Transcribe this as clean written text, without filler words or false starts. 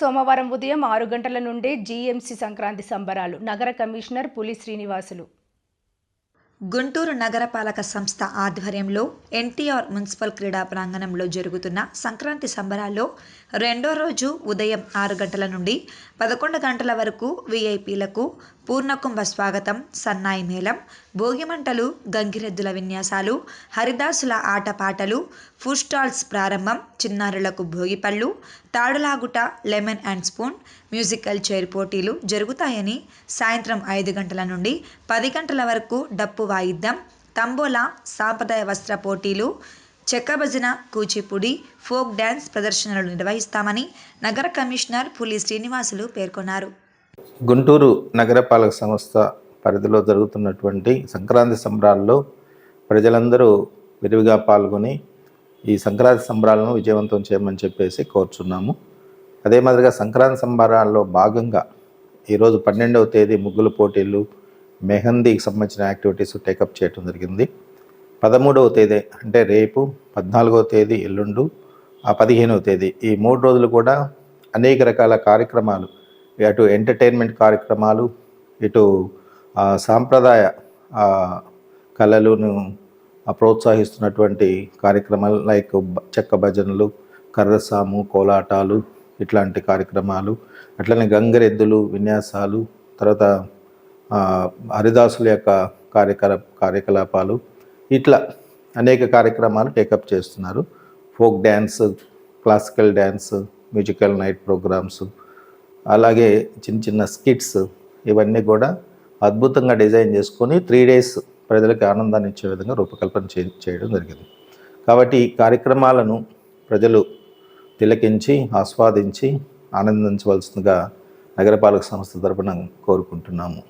సోమవారం ఉదయం 6 గంటల నుండే జీఎంసీ సంక్రాంతి సంబరాలు. నగర కమిషనర్ పులి శ్రీనివాసులు. గుంటూరు నగరపాలక సంస్థ ఆధ్వర్యంలో ఎన్టీఆర్ మున్సిపల్ క్రీడా ప్రాంగణంలో జరుగుతున్న సంక్రాంతి సంబరాల్లో రెండో రోజు ఉదయం 6 గంటల నుండి 11 గంటల వరకు వీఐపీలకు పూర్ణకుంభ స్వాగతం, సన్నాయి మేళం, భోగిమంటలు, గంగిరెద్దుల విన్యాసాలు, హరిదాసుల ఆటపాటలు, ఫుడ్ స్టాల్స్ ప్రారంభం, చిన్నారులకు భోగిపళ్ళు, తాడులాగుట, lemon and spoon, musical chair పోటీలు జరుగుతాయని, సాయంత్రం 5 గంటల నుండి 10 గంటల వరకు డప్పు వాయిద్యం, తంబోలా, సాంప్రదాయ వస్త్ర పోటీలు, చెక్క భజన, కూచిపూడి, ఫోక్ డ్యాన్స్ ప్రదర్శనలు నిర్వహిస్తామని నగర కమిషనర్ పులి శ్రీనివాసులు పేర్కొన్నారు. గుంటూరు నగరపాలక సంస్థ పరిధిలో జరుగుతున్నటువంటి సంక్రాంతి సంబరాల్లో ప్రజలందరూ విరివిగా పాల్గొని ఈ సంక్రాంతి సంబరాలను విజయవంతం చేయమని చెప్పేసి కోరుచున్నాము. అదే మాదిరిగా సంక్రాంతి సంబరాల్లో భాగంగా ఈరోజు 12వ తేదీ ముగ్గుల పోటీలు, మెహందీకి సంబంధించిన యాక్టివిటీస్ టేకప్ చేయడం జరిగింది. 13వ తేదీ అంటే రేపు, 14వ తేదీ ఎల్లుండు, 15వ తేదీ ఈ 3 రోజులు కూడా అనేక రకాల కార్యక్రమాలు, అటు ఎంటర్టైన్మెంట్ కార్యక్రమాలు, ఇటు సాంప్రదాయ కళలను ప్రోత్సహిస్తున్నటువంటి కార్యక్రమాలు లైక్ చెక్క భజనలు, కర్రసాము, కోలాటాలు ఇట్లాంటి కార్యక్రమాలు, అట్లనే గంగరెద్దులు విన్యాసాలు, తర్వాత హరిదాసుల యొక్క కార్యకలాపాలు, ఇట్లా అనేక కార్యక్రమాలు టేకప్ చేస్తున్నారు. Folk dance, classical dance, musical night programmes, అలాగే చిన్న చిన్న స్కిట్స్, ఇవన్నీ కూడా అద్భుతంగా డిజైన్ చేసుకొని 3 days ప్రజలకు ఆనందాన్ని ఇచ్చే విధంగా రూపకల్పన చేయడం జరిగింది. కాబట్టి ఈ కార్యక్రమాలను ప్రజలు తిలకించి ఆస్వాదించి ఆనందించవలసిందిగా నగరపాలక సంస్థ తరపున కోరుకుంటున్నాము.